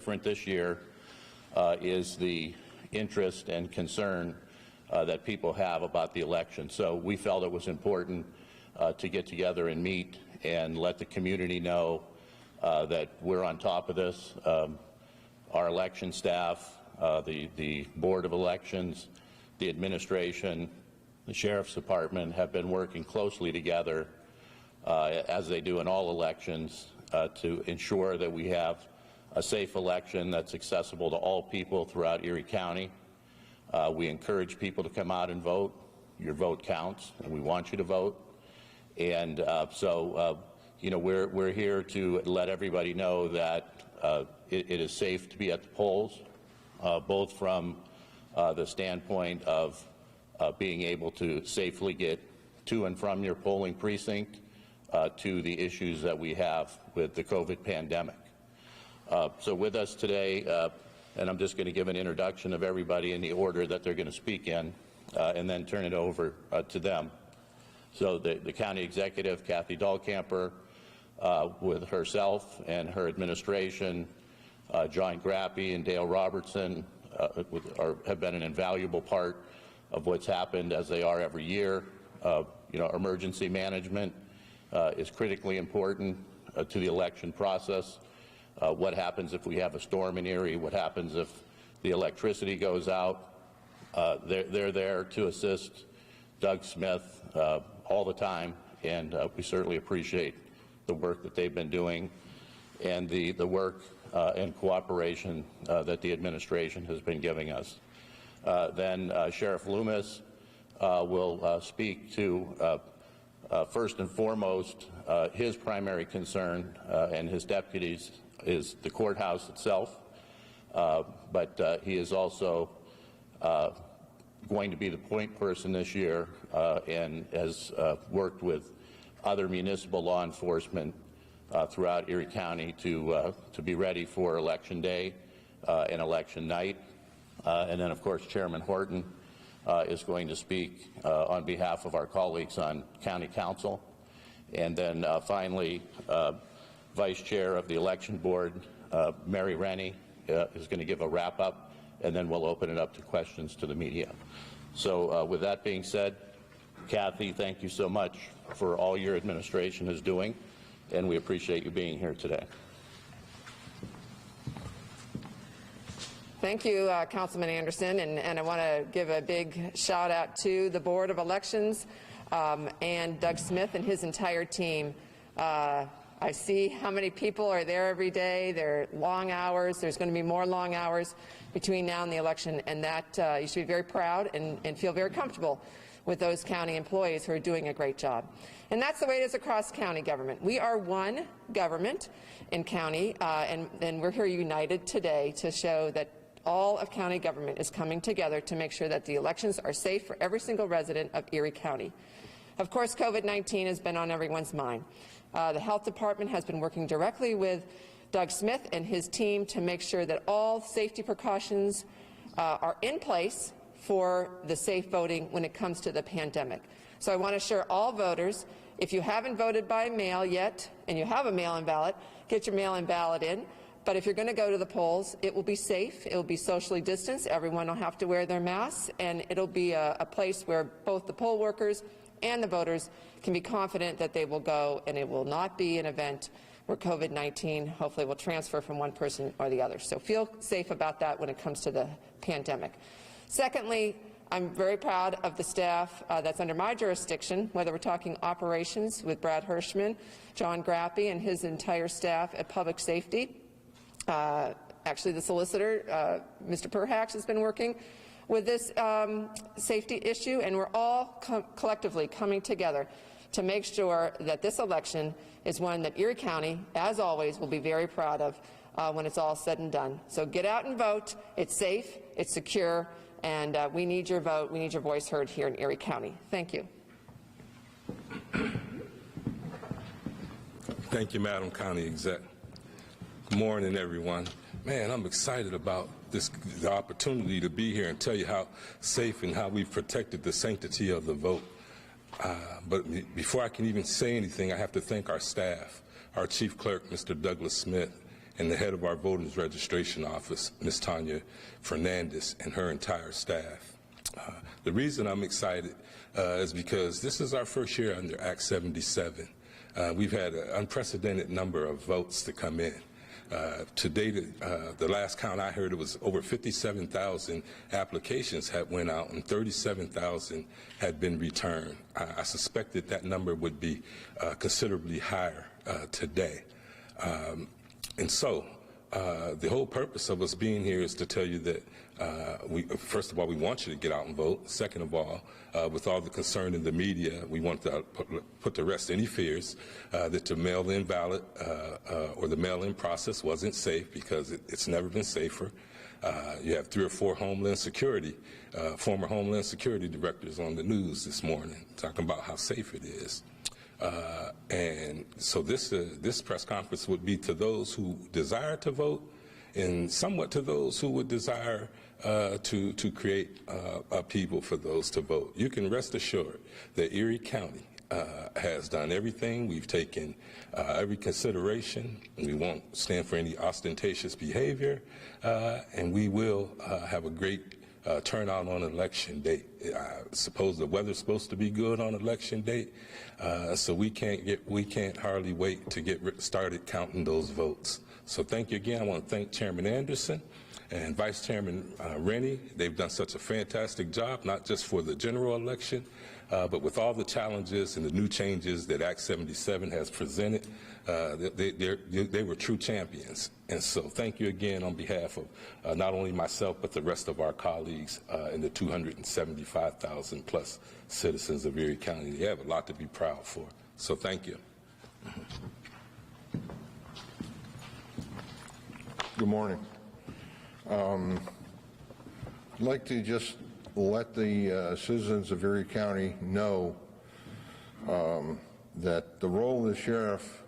Different this year is the interest and concern that people have about the election. So we felt it was important to get together and meet and let the community know that we're on top of this. Our election staff, the Board of Elections, the administration, the Sheriff's Department have been working closely together as they do in all elections to ensure that we have a safe election that's accessible to all people throughout Erie County. We encourage people to come out and vote. Your vote counts, and we want you to vote. And you know, we're here to let everybody know that it is safe to be at the polls, both from the standpoint of being able to safely get to and from your polling precinct to the issues that we have with the COVID pandemic. So with us today, and I'm just going to give an introduction of everybody in the order that they're going to speak in, and then turn it over to them. So the county executive, Kathy Dahlkamper, with herself and her administration, John Grappy and Dale Robertson have been an invaluable part of what's happened, as they are every year. You know, emergency management is critically important to the election process. What happens if we have a storm in Erie? What happens if the electricity goes out? They're there to assist Doug Smith all the time, and we certainly appreciate the work that they've been doing and the work and cooperation that the administration has been giving us. Then Sheriff Loomis will speak to first and foremost his primary concern and his deputies is the courthouse itself, but he is also going to be the point person this year and has worked with other municipal law enforcement throughout Erie County to be ready for Election Day and Election Night. And then, of course, Chairman Horton is going to speak on behalf of our colleagues on County Council. And then finally, Vice Chair of the Election Board, Mary Rennie, is going to give a wrap-up, and then we'll open it up to questions to the media. So with that being said, Kathy, thank you so much for all your administration is doing, and we appreciate you being here today. Thank you, Councilman Anderson, and I want to give a big shout out to the Board of Elections and Doug Smith and his entire team. I see how many people are there every day. They're long hours. There's going to be more long hours between now and the election, and that you should be very proud and feel very comfortable with those county employees who are doing a great job. And that's the way it is across county government. We are one government in county, and we're here united today to show that all of county government is coming together to make sure that the elections are safe for every single resident of Erie County. Of course, COVID-19 has been on everyone's mind. The Health Department has been working directly with Doug Smith and his team to make sure that all safety precautions are in place for the safe voting when it comes to the pandemic. So I want to assure all voters, if you haven't voted by mail yet and you have a mail-in ballot, get your mail-in ballot in. But if you're going to go to the polls, it will be safe, it will be socially distanced, everyone will have to wear their masks, and it'll be a place where both the poll workers and the voters can be confident that they will go, and it will not be an event where COVID-19 hopefully will transfer from one person or the other. So feel safe about that when it comes to the pandemic. Secondly, I'm very proud of the staff that's under my jurisdiction, whether we're talking operations with Brad Hirschman, John Grappy, and his entire staff at Public Safety. Actually, the solicitor, Mr. Perhax, has been working with this safety issue, and we're all collectively coming together to make sure that this election is one that Erie County, as always, will be very proud of when it's all said and done. So get out and vote. It's safe, it's secure, and we need your vote. We need your voice heard here in Erie County. Thank you. Thank you, Madam County Exec. Good morning, everyone. Man, I'm excited about the opportunity to be here and tell you how safe and how we've protected the sanctity of the vote. But before I can even say anything, I have to thank our staff, our Chief Clerk, Mr. Douglas Smith, and the head of our voters registration office, Ms. Tanya Fernandez, and her entire staff. The reason I'm excited is because this is our first year under Act 77. We've had an unprecedented number of votes to come in. To date, the last count I heard, it was over 57,000 applications had went out and 37,000 had been returned. I suspected that number would be considerably higher today. And so the whole purpose of us being here is to tell you that first of all, we want you to get out and vote. Second of all, with all the concern in the media, we want to put to rest any fears that the mail-in ballot or the mail-in process wasn't safe, because it's never been safer. You have 3 or 4 Homeland Security, former Homeland Security directors on the news this morning talking about how safe it is. And so this press conference would be to those who desire to vote, and somewhat to those who would desire to create upheaval for those to vote. You can rest assured that Erie County has done everything. We've taken every consideration. We won't stand for any ostentatious behavior, and we will have a great turnout on election day. I suppose the weather's supposed to be good on election day, so we can't hardly wait to get started counting those votes. So thank you again. I want to thank Chairman Anderson and Vice Chairman Rennie. They've done such a fantastic job, not just for the general election, but with all the challenges and the new changes that Act 77 has presented. They were true champions. And so thank you again on behalf of not only myself, but the rest of our colleagues and the 275,000 plus citizens of Erie County. They have a lot to be proud for. So thank you. Good morning. I'd like to just let the citizens of Erie County know that the role of the sheriff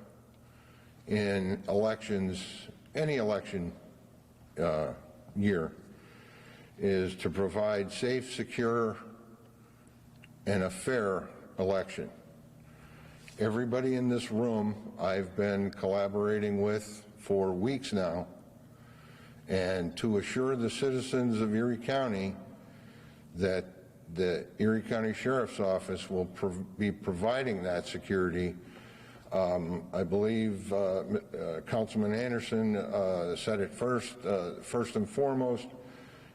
in elections, any election year, is to provide safe, secure, and a fair election. Everybody in this room I've been collaborating with for weeks now, and to assure the citizens of Erie County that the Erie County Sheriff's Office will be providing that security. I believe Councilman Anderson said it first. First and foremost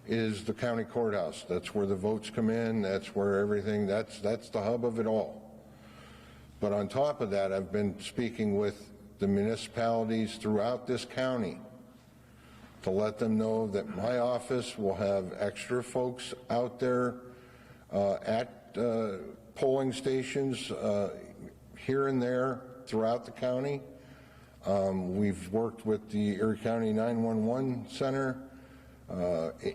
is the county courthouse. That's where the votes come in. That's where everything, that's the hub of it all. But on top of that, I've been speaking with the municipalities throughout this county to let them know that my office will have extra folks out there at polling stations here and there throughout the county. We've worked with the Erie County 911 Center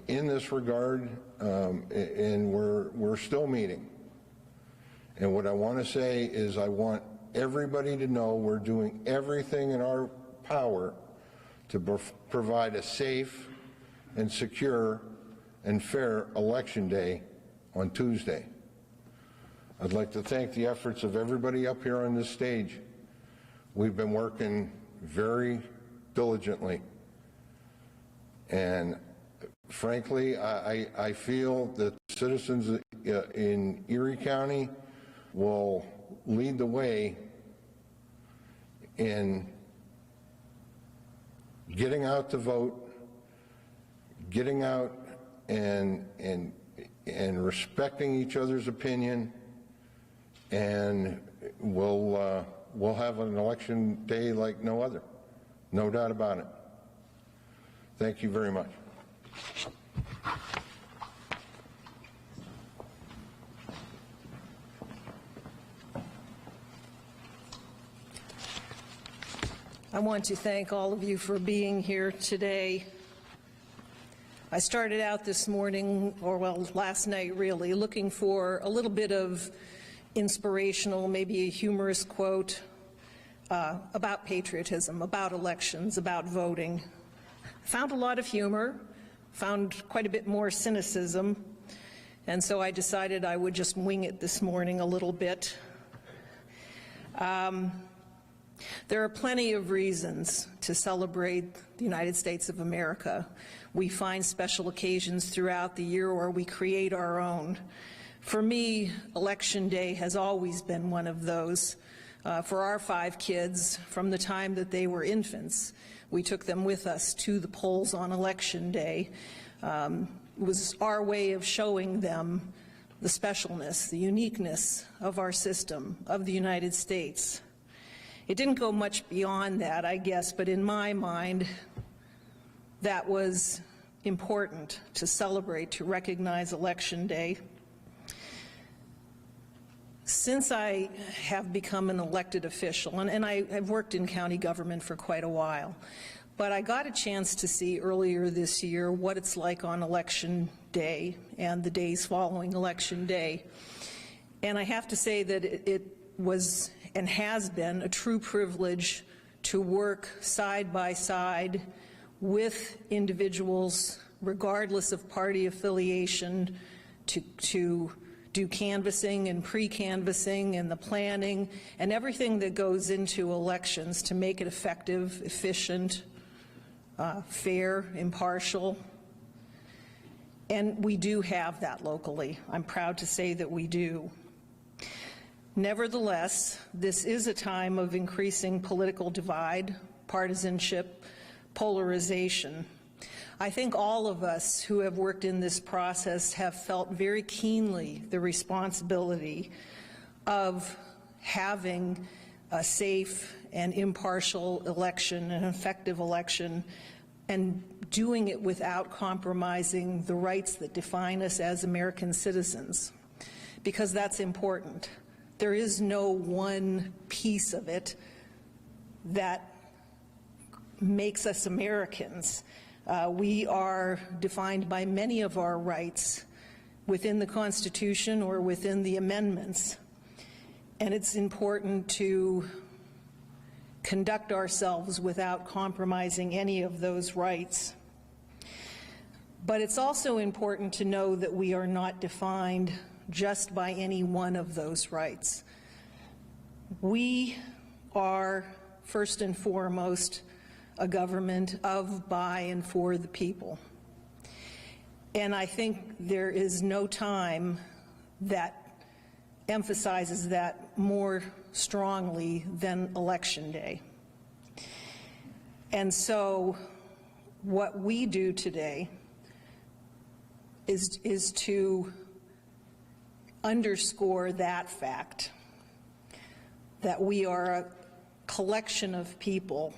in this regard, and we're still meeting. And what I want to say is I want everybody to know we're doing everything in our power to provide a safe and secure and fair election day on Tuesday. I'd like to thank the efforts of everybody up here on this stage. We've been working very diligently, and frankly, I feel that citizens in Erie County will lead the way in getting out to vote, getting out and respecting each other's opinion, and we'll have an election day like no other. No doubt about it. Thank you very much. I want to thank all of you for being here today. I started out this morning, or well, last night really, looking for a little bit of inspirational, maybe a humorous quote about patriotism, about elections, about voting. Found a lot of humor, found quite a bit more cynicism, and so I decided I would just wing it this morning a little bit. There are plenty of reasons to celebrate the United States of America. We find special occasions throughout the year, or we create our own. For me, Election Day has always been one of those. For our 5 kids, from the time that they were infants, we took them with us to the polls on Election Day. It was our way of showing them the specialness, the uniqueness of our system, of the United States. It didn't go much beyond that, I guess, but in my mind, that was important to celebrate, to recognize Election Day. Since I have become an elected official, and I've worked in county government for quite a while, but I got a chance to see earlier this year what it's like on Election Day and the days following Election Day. And I have to say that it was and has been a true privilege to work side by side with individuals, regardless of party affiliation, to do canvassing and pre-canvassing and the planning and everything that goes into elections to make it effective, efficient, fair, impartial. And we do have that locally. I'm proud to say that we do. Nevertheless, this is a time of increasing political divide, partisanship, polarization. I think all of us who have worked in this process have felt very keenly the responsibility of having a safe and impartial election, an effective election, and doing it without compromising the rights that define us as American citizens, because that's important. There is no one piece of it that makes us Americans. We are defined by many of our rights within the Constitution or within the amendments, and it's important to conduct ourselves without compromising any of those rights. But it's also important to know that we are not defined just by any one of those rights. We are, first and foremost, a government of, by, and for the people. And I think there is no time that emphasizes that more strongly than Election Day. And so what we do today is to underscore that fact, that we are a collection of people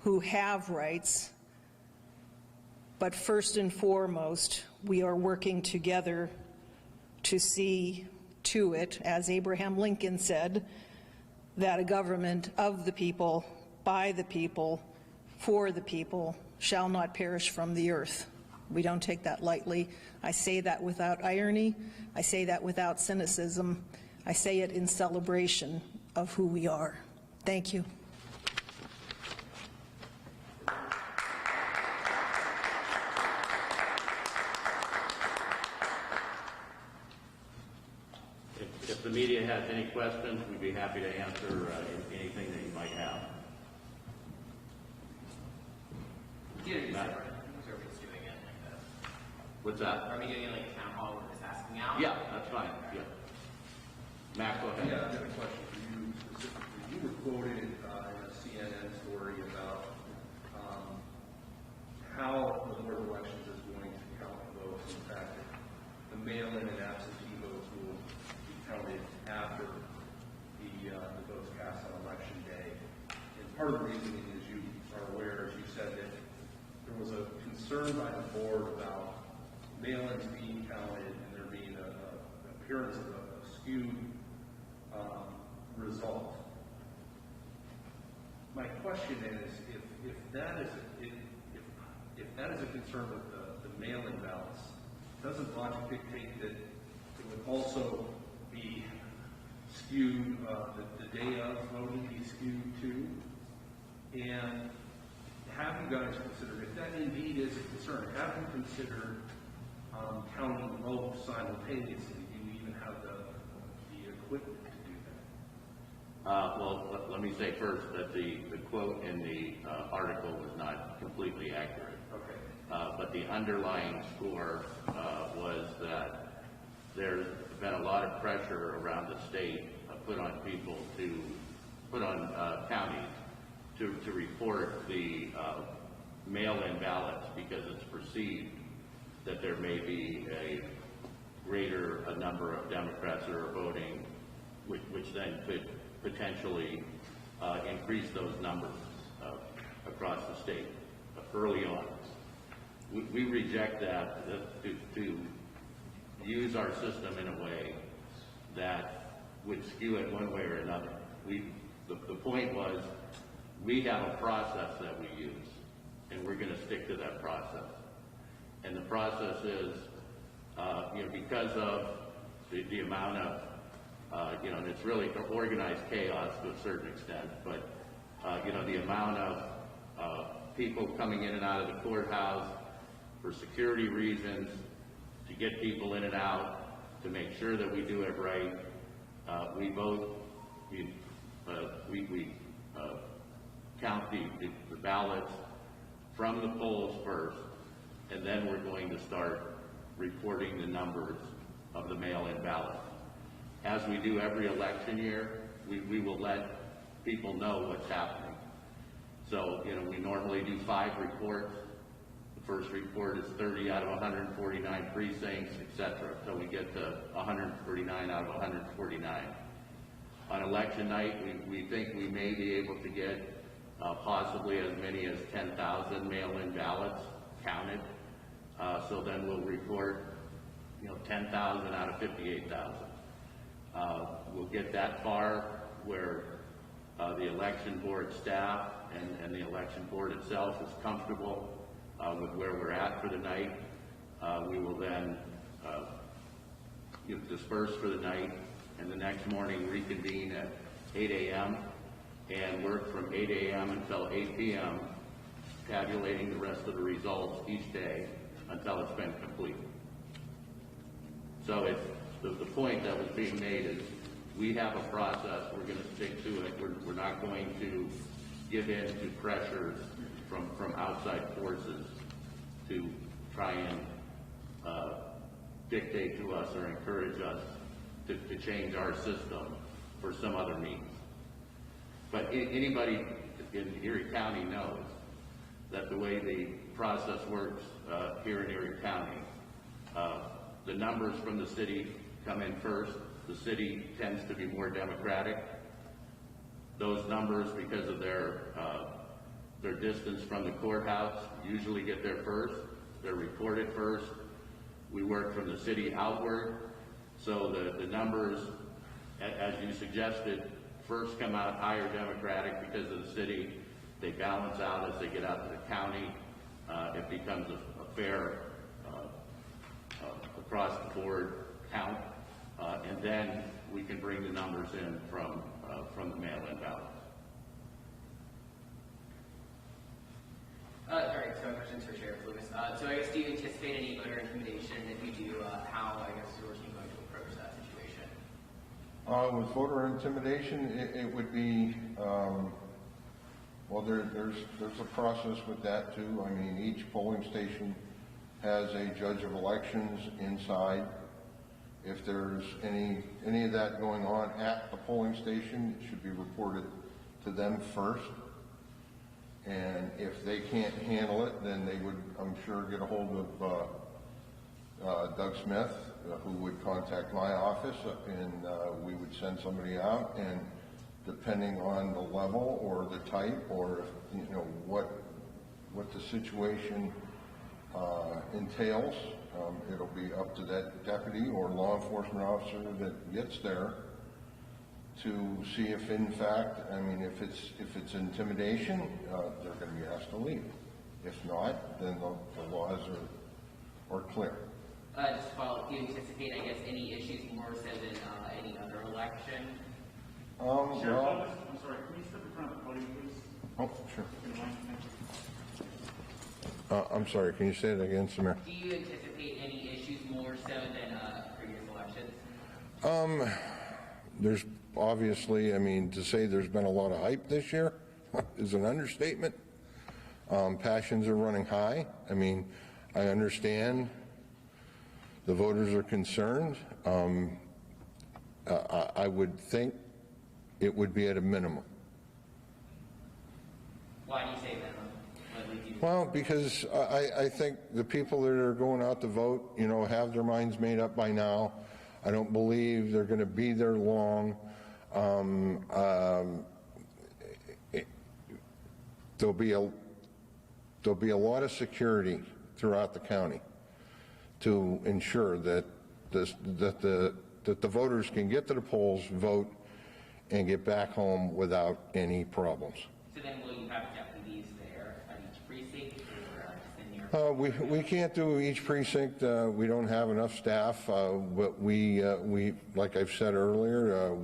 who have rights, but first and foremost, we are working together to see to it, as Abraham Lincoln said, that a government of the people, by the people, for the people, shall not perish from the earth. We don't take that lightly. I say that without irony. I say that without cynicism. I say it in celebration of who we are. Thank you. If the media has any questions, we'd be happy to answer anything that you might have. What's that? Are we getting like a town hall where it's asking out? Yeah, that's fine. Yeah. Matt, go ahead. Yeah, I have a question for you specifically. You were quoted in a CNN story about how the Board of Elections is going to count votes. In fact, the mail-in and absentee votes will be counted after the votes cast on Election Day. And part of the reasoning, as you are aware, as you said, that there was a concern by the board about mail-ins being counted and there being an appearance of a skewed result. My question is, if that is a concern with the mail-in ballots, doesn't logic dictate that it would also be skewed, the day of voting be skewed too? And have you guys considered, if that indeed is a concern, have you considered counting both simultaneously? Do you even have the equipment to do that? Well, let me say first that the quote in the article was not completely accurate. Okay. But the underlying score was that there's been a lot of pressure around the state put on people put on counties to report the mail-in ballots because it's perceived that there may be a greater number of Democrats that are voting, which then could potentially increase those numbers across the state early on. We reject that to use our system in a way that would skew it one way or another. The point was we have a process that we use, and we're going to stick to that process. And the process is, because of the amount of, and it's really organized chaos to a certain extent, but, the amount of people coming in and out of the courthouse for security reasons, to get people in and out, to make sure that we do it right. We count the ballots from the polls first, and then we're going to start reporting the numbers of the mail-in ballots. As we do every election year, we will let people know what's happening. So, we normally do 5 reports. The first report is 30 out of 149 precincts, etc. So we get to 139 out of 149. On election night, we think we may be able to get possibly as many as 10,000 mail-in ballots counted. So then we'll report, 10,000 out of 58,000. We'll get that far where the election board staff and the election board itself is comfortable with where we're at for the night. We will then disperse for the night, and the next morning reconvene at 8 a.m. and work from 8 a.m. until 8 p.m. tabulating the rest of the results each day until it's been complete. So the point that was being made is we have a process, we're going to stick to it. We're not going to give in to pressures from outside forces to try and dictate to us or encourage us to change our system for some other means. But anybody in Erie County knows that the way the process works here in Erie County, the numbers from the city come in first. The city tends to be more democratic. Those numbers, because of their distance from the courthouse, usually get there first. They're reported first. We work from the city outward. So the numbers, as you suggested, first come out higher Democratic because of the city. They balance out as they get out to the county. It becomes a fair across the board count, and then we can bring the numbers in from the mail-in ballots. All right, so questions for Sheriff Lewis. So I guess, do you anticipate any voter intimidation? If you do, how, I guess, your team going to approach that situation? With voter intimidation, it would be, well, there's a process with that too. I mean, each polling station has a judge of elections inside. If there's any of that going on at the polling station, it should be reported to them first. And if they can't handle it, then they would, I'm sure, get a hold of Doug Smith, who would contact my office, and we would send somebody out, and depending on the level or the type or what the situation entails, it'll be up to that deputy or law enforcement officer that gets there to see if, in fact, I mean, if it's intimidation, they're going to be asked to leave. If not, then the laws are clear. Just to follow up, do you anticipate, I guess, any issues more so than any other election? Sheriff, Well, I'm sorry, can you step in front of the podium, please? oh, sure. If you don't mind, thank you. I'm sorry, can you say it again, Samir? Do you anticipate any issues more so than previous elections? There's obviously, I mean, to say there's been a lot of hype this year is an understatement. Passions are running high. I mean, I understand the voters are concerned. I would think it would be at a minimum. Why do you say that? Well, because I think the people that are going out to vote, you know, have their minds made up by now. I don't believe they're going to be there long. There'll be a lot of security throughout the county to ensure that the voters can get to the polls, vote, and get back home without any problems. So then will you have deputies there at each precinct or just in your... We can't do each precinct. We don't have enough staff. But we, like I've said earlier,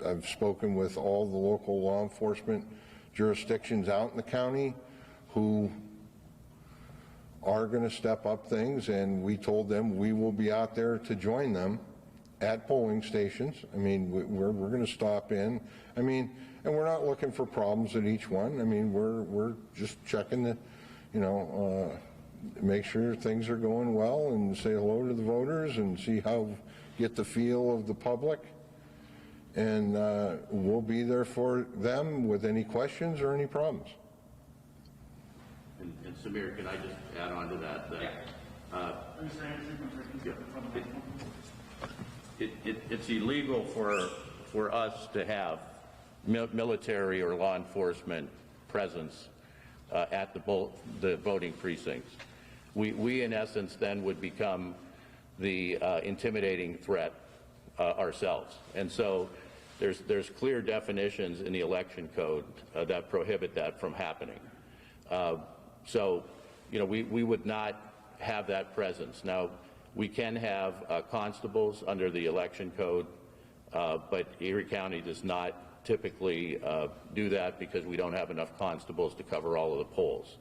I've spoken with all the local law enforcement jurisdictions out in the county who are going to step up things, and we told them we will be out there to join them at polling stations. I mean, we're going to stop in. I mean, and we're not looking for problems at each one. I mean, we're just checking the, you know, make sure things are going well and say hello to the voters and see how, get the feel of the public. And we'll be there for them with any questions or any problems. And Samir, can I just add on to that? It's illegal for us to have military or law enforcement presence at the voting precincts. We in essence then would become the intimidating threat ourselves, and so there's clear definitions in the election code that prohibit that from happening. So, you know, we would not have that presence. Now, we can have constables under the election code, but Erie County does not typically do that because we don't have enough constables to cover all of the polls.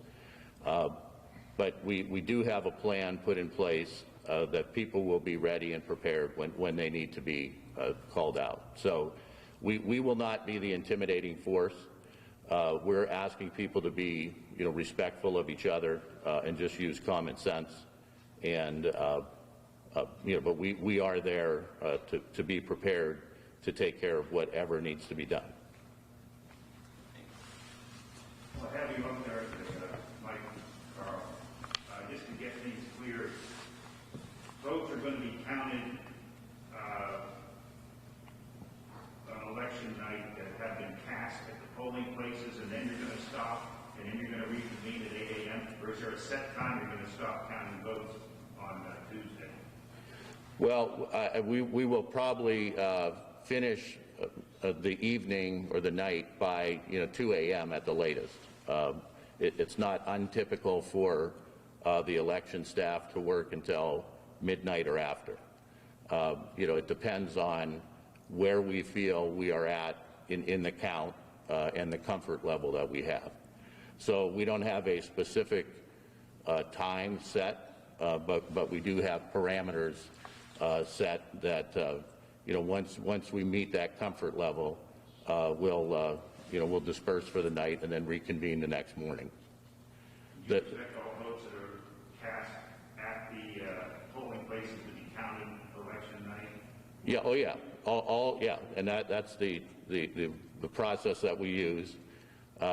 But we do have a plan put in place that people will be ready and prepared when they need to be called out. So we will not be the intimidating force. We're asking people to be, you know, respectful of each other and just use common sense. And you know, but we are there to be prepared to take care of whatever needs to be done. Well, have you up there, Mike, Carl, just to get things clear, votes are going to be counted on election night that have been cast at the polling places, and then you're going to stop, and then you're going to reconvene at 8 a.m., or is there a set time you're going to stop counting votes on Tuesday? Well, we will probably finish the evening or the night by 2 a.m. at the latest. It's not untypical for the election staff to work until midnight or after. It depends on where we feel we are at in the count and the comfort level that we have. So we don't have a specific time set, but we do have parameters set that once we meet that comfort level, we'll disperse for the night and then reconvene the next morning. Do you expect all votes that are cast at the polling places to be counted election night? Yeah. Oh yeah. Yeah. And that's the process that we use.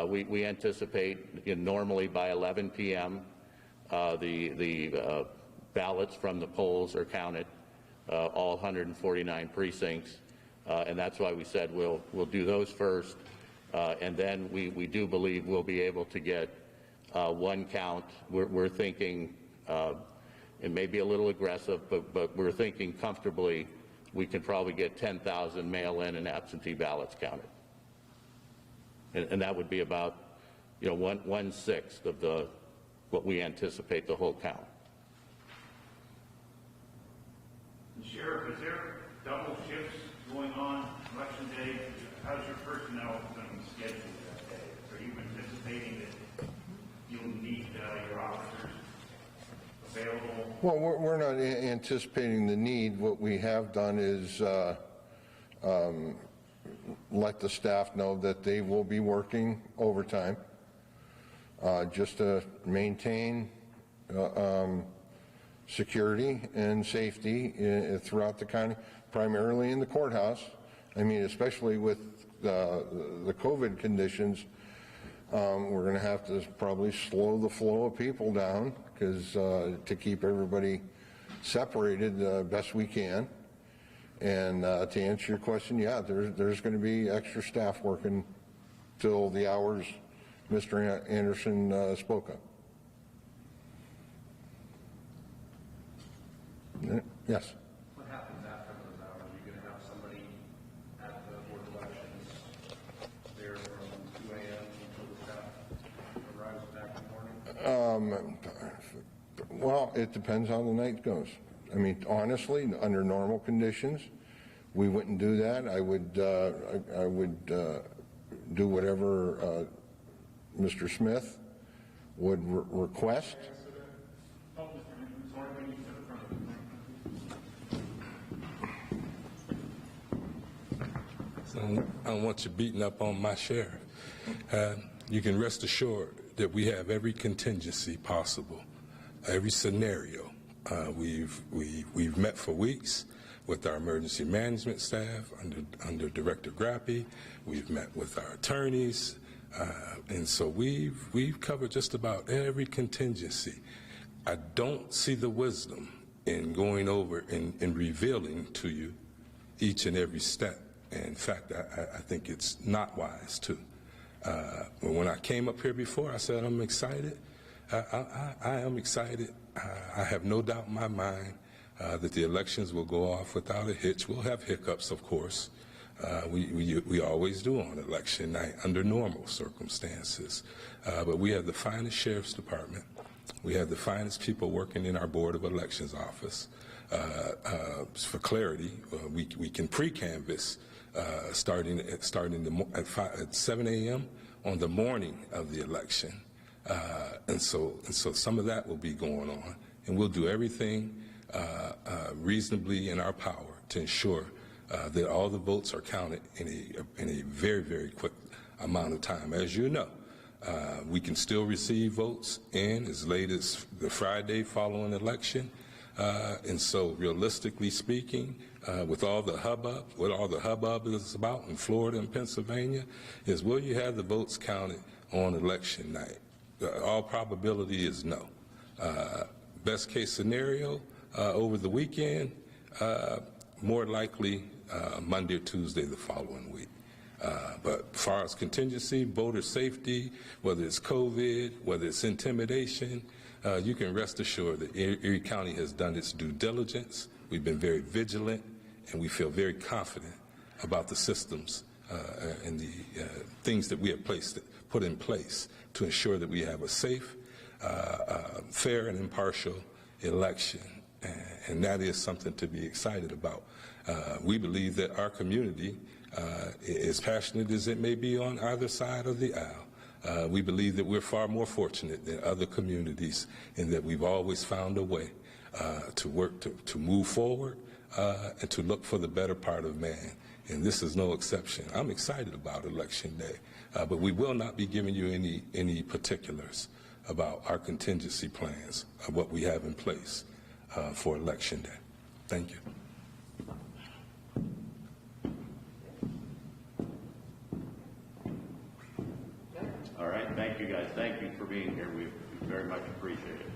We anticipate normally by 11 p.m. The ballots from the polls are counted, all 149 precincts, and that's why we said we'll do those first, and then we do believe we'll be able to get one count. We're thinking, it may be a little aggressive, but we're thinking comfortably we can probably get 10,000 mail-in and absentee ballots counted. And that would be about, 1/6 of what we anticipate the whole count. Sheriff, is there double shifts going on election day? How's your personnel going to be scheduled that day? Are you anticipating that you'll need your officers available? Well, we're not anticipating the need. What we have done is let the staff know that they will be working overtime just to maintain security and safety throughout the county, primarily in the courthouse. I mean, especially with the COVID conditions, we're going to have to probably slow the flow of people down because to keep everybody separated the best we can. And to answer your question, yeah, there's going to be extra staff working till the hours Mr. Anderson spoke of. Yes. What happens after those hours? Are you going to have somebody at the Board of Elections there from 2 a.m. until the staff arrives back in the morning? Well, it depends how the night goes. I mean, honestly, under normal conditions, we wouldn't do that. I would do whatever Mr. Smith would request. I don't want you beating up on my sheriff. You can rest assured that we have every contingency possible, every scenario. We've met for weeks with our emergency management staff under Director Grappi. We've met with our attorneys, and so we've covered just about every contingency. I don't see the wisdom in going over and revealing to you each and every step. In fact, I think it's not wise to. When I came up here before, I said I'm excited. I am excited. I have no doubt in my mind that the elections will go off without a hitch. We'll have hiccups, of course. We always do on election night under normal circumstances. But we have the finest sheriff's department. We have the finest people working in our Board of Elections office. For clarity, we can pre-canvass starting at 7 a.m. on the morning of the election. And so some of that will be going on, and we'll do everything reasonably in our power to ensure that all the votes are counted in a very, very quick amount of time. As you know, we can still receive votes in as late as the Friday following election. And so realistically speaking, with all the hubbub, what all the hubbub is about in Florida and Pennsylvania, is will you have the votes counted on election night? All probability is no. Best case scenario, over the weekend, more likely Monday or Tuesday the following week. But as far as contingency, voter safety, whether it's COVID, whether it's intimidation, you can rest assured that Erie County has done its due diligence. We've been very vigilant, and we feel very confident about the systems and the things that we have put in place to ensure that we have a safe, fair, and impartial election. And that is something to be excited about. We believe that our community, as passionate as it may be on either side of the aisle, we believe that we're far more fortunate than other communities in that we've always found a way to work to move forward and to look for the better part of man. And this is no exception. I'm excited about Election Day, but we will not be giving you any particulars about our contingency plans of what we have in place for Election Day. Thank you. All right, thank you guys. Thank you for being here. We very much appreciate it.